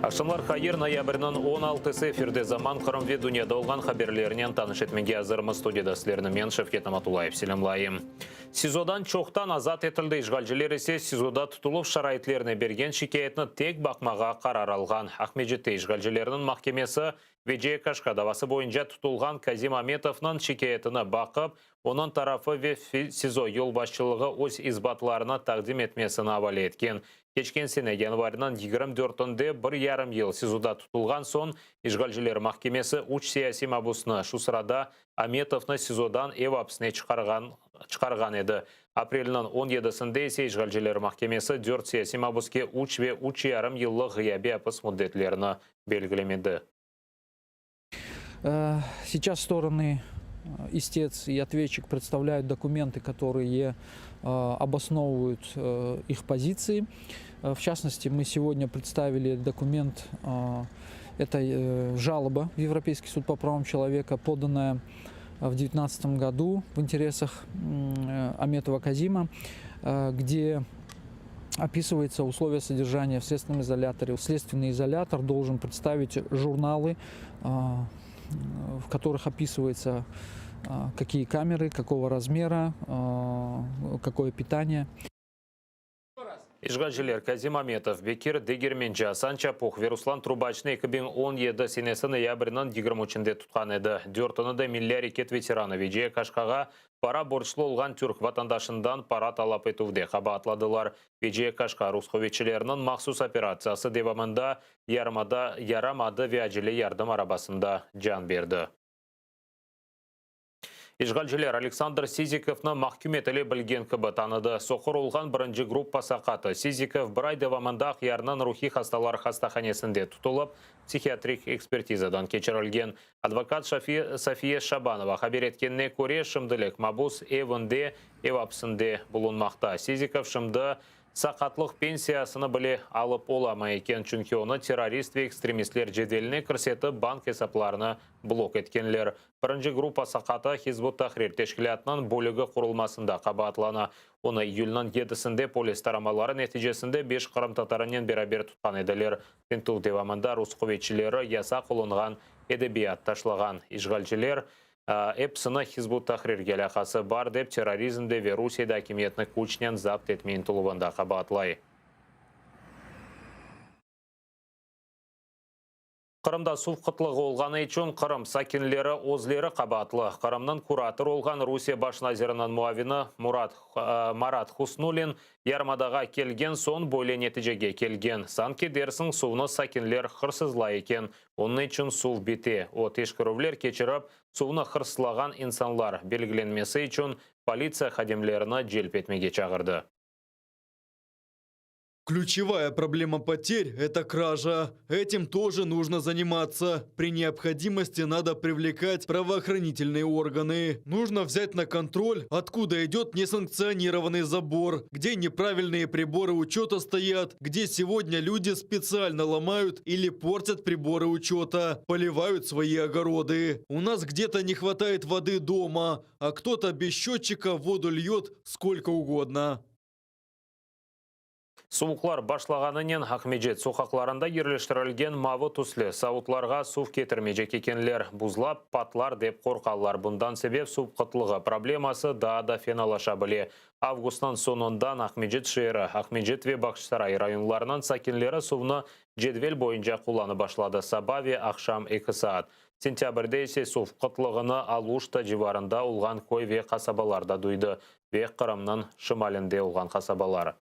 Ашымлар хайыр ноябрьнің 16-сы эфирде заман қырымве дүниеде олған хаберлерінен таныш етменге азырмыз студияда сілеріні мен Шевкет Аматулаев селемлайым. СИЗОдан чоқтан азат етілді işgalciler есе СИЗОда тұтылып шарайтлеріне берген шикаетіні тек бақмаға қарар алған. Ахмеджетте işgalcilerінің махкемесі Веджей Кашка давасы бойынша тұтылған Казим Аметовның шикаетіні бақып, оның тарафы ве СИЗО ел басшылығы өз избатларына тақдим етмесін авал еткен. Кечкен сене январынан 24-інде 1,5 ел СИЗОда тұтылған сон, işgalciler махкемесі уч сияси мабусны шусырада Аметовны СИЗОдан евапсыне чықарған еді. Апрелінің 17-сінде есе işgalciler махкемесі 4 сияси мабуске уч ве 3,5 еллық ғияби апыс мұддетлеріні белгілемеді. Сейчас стороны истец и ответчик представляют документы, которые обосновывают их позиции. В частности, мы сегодня представили документ, это жалоба в Европейский суд по правам человека, поданная в 2019 году в интересах Аметова Казима, где описывается условия содержания в следственном изоляторе. Следственный изолятор должен представить журналы, в которых описывается, какие камеры, какого размера, какое питание. işgalciler Казим Аметов, Бекир Дегерменча, Санчапух, Веруслан Трубачный 2017 сенесі ноябрінің 23-інде тұтқан еді. 4-ны милли әрекет ветераны Веджей Кашкаға пара борçлы олған түрк ватандашындан пара талап етуде қабатладылар. Веджей Кашка русховичілерінің мақсус операциясы девамында ярамады ве әжілі ярдым арабасында жан берді. İşgalciler Александр Сизиковны махкүм етілі білген кібі таныды. Соқыр олған бірінші группа сақаты. Сизиков бір ай девамында ярнан рухи хасталар хастаханесінде тұтылып, психиатрик экспертизадан кечірілген. Адвокат София Шабанова хабер еткенне көре шымдылық мабус евінде евапсынде бұлынмақта. Сизиков шымды сақатлық пенсиясыны біле алып олама екен, чүнки оны террорист ве экстремистлер жеделіне кірсеті банк есапларына блок еткенлер. Бірінші группа сақаты Хизбут Тахрир тешкілятынан бөлігі құрылмасында қабатлана. Оны июльнан 7-сінде полис тарамалары нәтижесінде 5 қырым татарынен берабер тұтқан еділер. Тентул девамында русқоветчілері яса қолынған эдебият ташлаған. Işgalciler Эпсіні Хизбут Тахрир геляқасы бар деп терроризмде ве Русияда акиметні күчнен запт етмейін тұлыбында қабатлай. Қырымда сув қытлығы олғаны үшін Қырым сакинлері өзлері қабатлы. Қырымның куратор олған Русия баш назирінің муавины Марат Хуснулин ярмадаға келген сон бойле нетижеге келген. Санки дерсің суыны сакинлер қырсызла екен. Оның үшін сув бите. О тешкіровлер кечіріп, суыны қырсылаған инсанлар белгіленмесі үшін полиция хадимлеріні желп етмеге чағырды. Ключевая проблема потерь – это кража. Этим тоже нужно заниматься. При необходимости надо привлекать правоохранительные органы. Нужно взять на контроль, откуда идет несанкционированный забор, где неправильные приборы учета стоят, где сегодня люди специально ломают или портят приборы учета, поливают свои огороды. У нас где-то не хватает воды дома, а кто-то без счетчика воду льет сколько угодно. Суықлар башлағанымен Ахмеджет соқақларында ерлештірілген мавы түслі сауытларға сув кетірмеже кекенлер бұзлап патлар деп қорқалар. Бұндан себеп сув қытлығы проблемасы да феналаша біле. Августан сонундан Ахмеджет шері, Ахмеджет ве Бақшсарай районларынан сакинлері сувны жедвел бойынша құланы башлады. Сабаве ақшам 2 саат. Сентябрьде есе сув қытлығыны Алушта живарында олған кой ве қасабаларда дуйды. Ве Қырымның шымалінде олған қасабалары.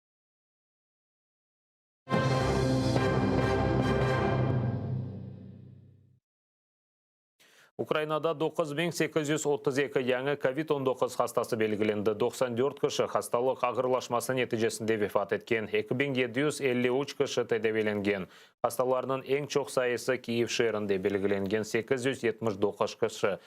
Украинада 9832 яңы COVID-19 хастасы белгіленді. 94 кіші хасталық ағырлашмасы нәтижесінде вефат еткен. 2753 кіші тәдевеленген. Хасталарының ең чоқ сайысы Киев шерінде белгіленген 879 кіші.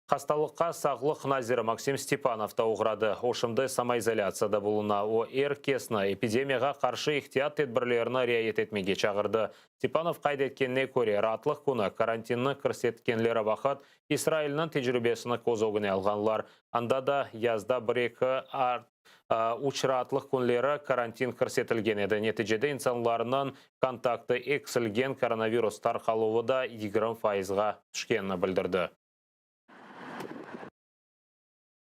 Хасталыққа сағлық назирі Максим Степанов та ұғырады. Ошымды самоизоляцияда болуна. О кесіні эпидемияға қаршы ихтият тедбірлеріні реайет етмеге чағырды. Степанов қайдеткенне көре ратлық күні карантинны кірсеткенлері вақыт Исраилінің тежірибесіні көз оғыне алғанлар. Анда да язда бір-екі учратлық күнлері карантин көрсетілген еді. Нәтижеде инсанларынан контакты эксілген коронавирус тарқалуы да 20%-ға түскенін білдірді.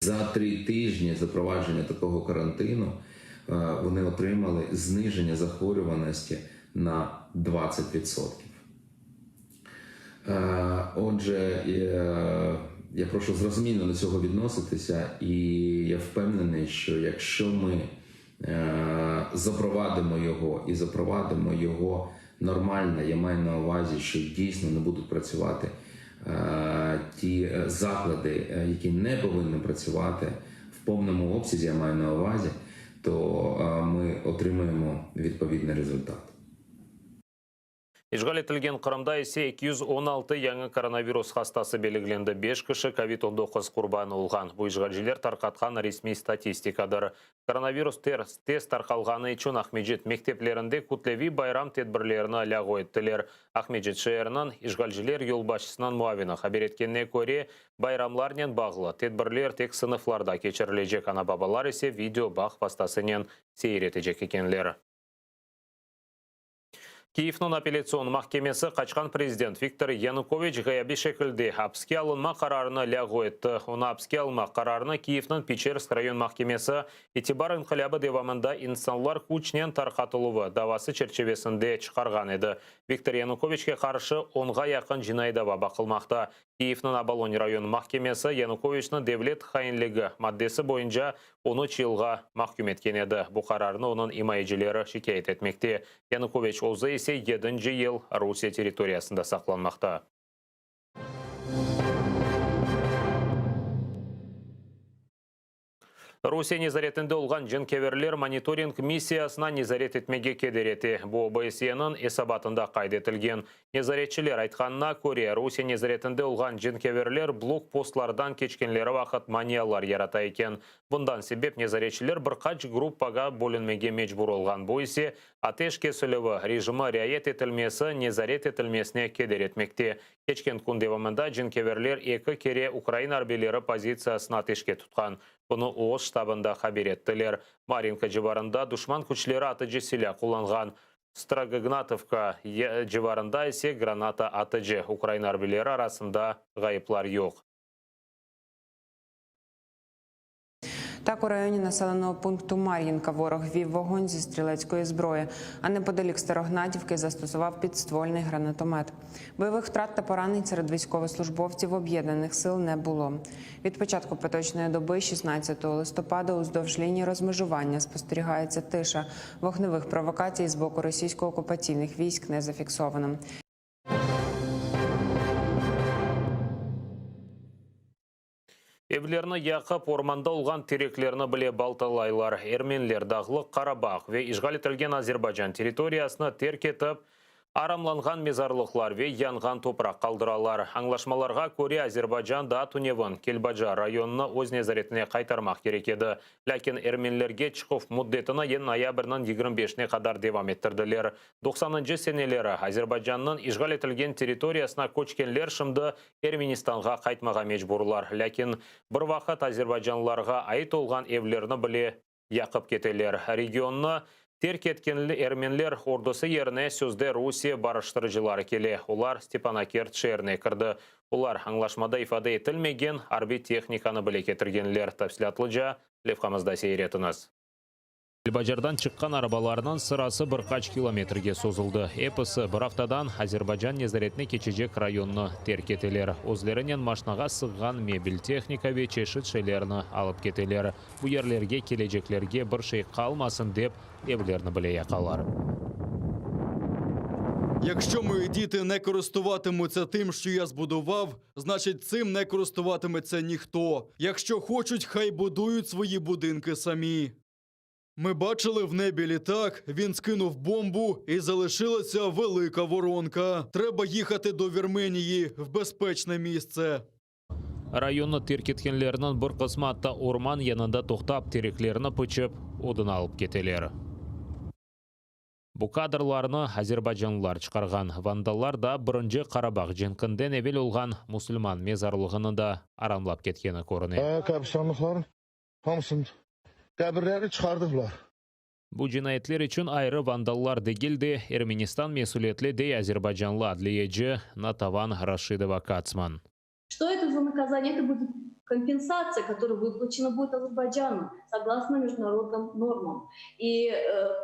За 3 тижні запровадження такого карантину вони отримали зниження захворюваності на 20%. Отже, я прошу зрозуміло до цього відноситися, і я впевнений, що якщо ми запровадимо його нормально, я маю на увазі, що дійсно не будуть працювати ті заклади, які не повинні працювати в повному обсязі, я маю на увазі, то ми отримаємо відповідний результат. Ишғал етілген Қырымда есе 216 яңы коронавирус хастасы белгіленді. 5 кіші COVID-19 құрбаны олған. Бұл ишғалжілер тарқатқан ресми статистикадыр. Коронавирус тест тарқалғаны үшін Ахмеджет мектеплерінде күтлеви байрам тедбірлеріні ләғу еттілер. Ахмеджет шайырынан ишғалжілер елбашысынан муавины хабар еткеніне көре байрамларнен бағылы. Тедбірлер тек сыныфларда кечірілежек, ана бабалар есе видео бақ бастасынен сейретежек екенлер. Киевнің апелляцион махкемесі қачқан президент Виктор Янукович ғаяби шекілде апске алынма қарарыны ләғу етті. Оны апске алынма қарарыны Киевнің Печерск район махкемесі етибар инқилабы девамында инсанлар күчнен тарқатылуы давасы черчевесінде чықарған еді. Виктор Януковичке қаршы онға яқын жинай дава бақылмақта. Киевнің Абалон район махкемесі Януковичнің девлет хайынлігі маддесі бойынша 13 жылға махкүм еткен еді. Бұл қарарыны оның имайджілері шикайет етмекте. Янукович олзы есе 7-ші ел Русия территориясында сақланмақта. Русия незаретінде олған жынкеверлер мониторинг миссиясына незарет етмеге кедереті. Бұл ОБСЕ-нің есабатында қайдетілген. Незаретшілер айтқанына көре, Русия незаретінде олған жынкеверлер блокпостлардан кечкенлері вақыт маниялар ярата екен. Бұндан себеп незаретшілер бірқач группаға бөлінмеге мечбур олған. Бұл есе атеш кесілігі режимі ряет етілмесі незарет етілмесіне кедер етмекте. Кечкен күн девамында жынкеверлер 2 кере Украина арбелері позициясына атешке тұтқан. Бұны ООС штабында хабар еттілер. Маринка жыварында душман күчлері аты силя қоланған. Строгогнатовка жыварында есе граната аты Украина арбелері арасында ғайыплар жоқ. Так, у районі населеного пункту Мар'їнка ворог вів вогонь зі стрілецької зброї, а неподалік Старогнатівки застосував підствольний гранатомет. Бойових втрат та поранень серед військовослужбовців об'єднаних сил не було. Від початку поточної доби, 16 листопада, уздовж лінії розмежування спостерігається тиша. Вогневих провокацій з боку російсько-окупаційних військ не зафіксовано. Evlerini яқып орманда olған тереклеріні біле балталайлар. Ерменлер дағлық Қарабақ ве işgal etilgen Азербайжан территориясына терк етіп, арамланған мезарлықлар ве янған топырақ қалдыралар. Аңлашмаларға көре Азербайжан да Туневан, Келбаджа районына өз незаретіне қайтармақ керек еді. Ләкин ерменлерге чықып мұддетіні ен ноябрьнан 25-не қадар девам еттірділер. 90-нчы сенелері Азербайжанның işgal etilgen территориясына көчкенлер шымды Ерменистанға қайтмаға мечбурлар. Ләкин бір вақыт Азербайжанларға айт олған евлеріні біле яқып кетелер. Регионны терк еткенлі ерменлер ордысы еріне сөзде Русия барыштырыжылары келе. Олар Степанакерт шеріне кірді. Олар аңлашмада ифада етілмеген арби техниканы біле кетіргенлер. Тәпсілатлыжа левқамызда сейретіңіз. Бажардан шыққан арабаларынан сырасы бірқач километрге созылды. Эпысы бір аптадан Азербайжан незаретіне кечежек районны терк етелер. Өзлерінен машинаға сығған мебель техника ве чешіт шелеріні алып кетелер. Бұл ерлерге кележеклерге бір шей қалмасын деп евлеріні біле яқалар. Якщо мої діти не користуватимуться тим, що я збудував, значить цим не користуватиметься ніхто. Якщо хочуть, хай будують свої будинки самі. Ми бачили в небі літак, він скинув бомбу і залишилася велика воронка. Треба їхати до Вірменії, в безпечне місце. Районны терк еткенлерінің бір қысматта орман янында тоқтап тереклеріні пычып, одын алып кетелер. Бұл кадрларыны Азербайжанлар чықарған. Вандалар да бірінші Қарабақ женкінден евел олған мұсылман мезарлығыны да арамлап кеткені көріне. Кәбістанлықларын, хамысын Qəbirləri çıxardıblar. Bu cinayetler için ayrı vandallar degildi. Ermenistan mesuliyetli de Azerbaycanlı adliyeci Natavan Рашидова Кацман. Что это за наказание? Это будет компенсация, которая выплачена будет Азербайджану согласно международным нормам. И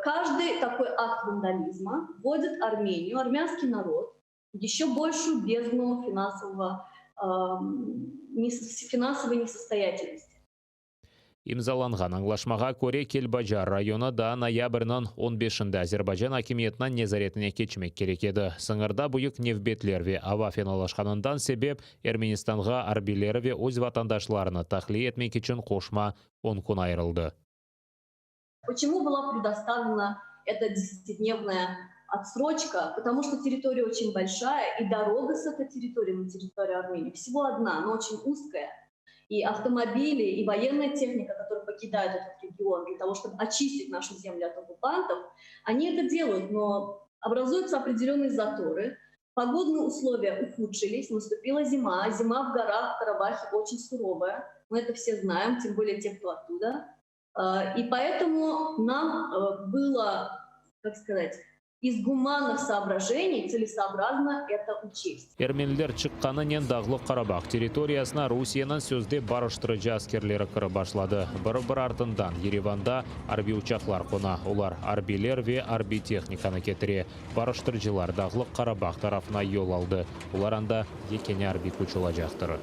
каждый такой акт вандализма вводит Армению, армянский народ, в еще большую бездну финансовой несостоятельности. Имзаланған аңлашмаға көре Келбажар районы да ноябрьнан 15-інде Азербайжан акимиетінен незаретіне кечмек керек еді. Сыңырда бұйық невбетлерве ава финалашқанындан себеп Эрменистанға арбилерве өз ватандашларыны тахли етмек үшін қошма 10 күн айырылды. Почему была предоставлена эта 10-дневная отсрочка? Потому что территория очень большая, и дорога с этой территории на территорию Армении всего одна, но очень узкая. И автомобили, и военная техника, которые покидают этот регион для того, чтобы очистить нашу землю от оккупантов, они это делают, но образуются определенные заторы. Погодные условия ухудшились, наступила зима. Зима в горах, в Карабахе очень суровая. Мы это все знаем, тем более те, кто оттуда. И поэтому нам было, как сказать, из гуманных соображений целесообразно это учесть. Эрменлер чыққанынан Дағлық Қарабақ территориясына Русияның сөзде барыштырыcı аскерлері кіріп башлады. Бір артындан Ереванда арби учақлар қона. Олар арбилер ве арби техниканы кетіре. Барыштырыcılar Дағлық Қарабақ тарафына yol алды. Олар анда екені арби күчілажақтыры.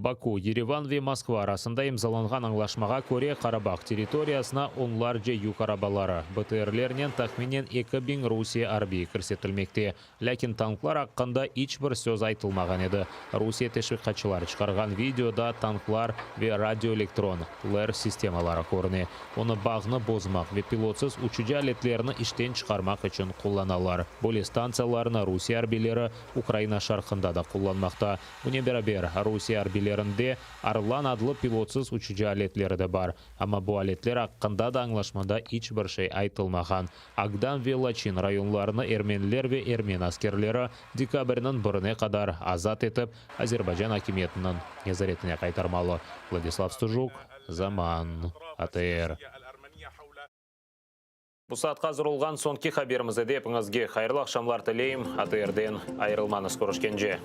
Баку, Ереван ве Москва арасында имзаланған аңлашмаға көре Қарабақ территориясына онларca юк арабалары. БТРлерінен тахменен 2000 Русия арби көрсетілмекте. Ләкин танклар аққанда ичбір сөз айтылмаған еді. Русия тешвиқатшылар шығарған видеода танклар ве радиоэлектрон ЛР системалары көріне. Оны бағны бозмақ ве пилотсыз учуджа алетлеріні іштен шығармақ үшін қолланалар. Бұл станцияларына Русия арбилері Украина шарқында да қолланмақта. Уне берабер Русия арбилері Арлан адлы пилотсыз учуджа алетлері де бар. Ама bu алетлер аққында да аңлашмада ичбір şey айтылмаған. Агдан ве Лачин районларыны эрменлер ве эрмен аскерлері декабрьнің 1-не қадар азат етіп, Азербайжан акиметінің незаретіне қайтармалы. Владислав Стужук, Заман, АТР. Бұл саатқа зұрылған сонки хаберімізді депіңізге қайырлы ақшамлар тілейм. АТРден айырылмаңыз көрішкенже.